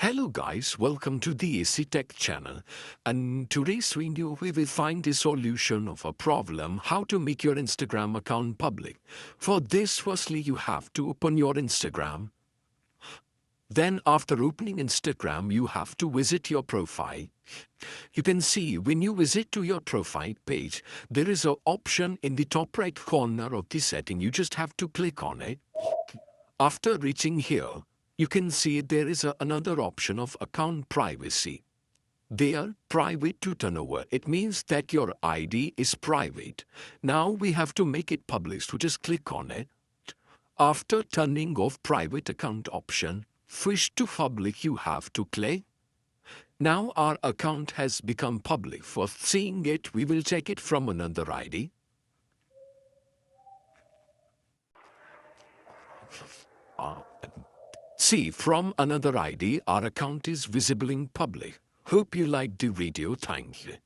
Hello guys, welcome to the AC Tech channel, and today's video we will find the solution of a problem how to make your Instagram account public. For this, firstly you have to open your Instagram. Then after opening Instagram you have to visit your profile. You can see when you visit to your profile page, there is an option in the top right corner of the setting. You just have to click on it. After reaching here, you can see there is another option of account privacy. They are private to turnover. It means that your ID is private. Now we have to make it public, so just click on it. After turning off private account option, switch to public you have to click. Now our account has become public. For seeing it, we will check it from another ID. See, from another ID, our account is visible in public. Hope you liked the video. Thank you.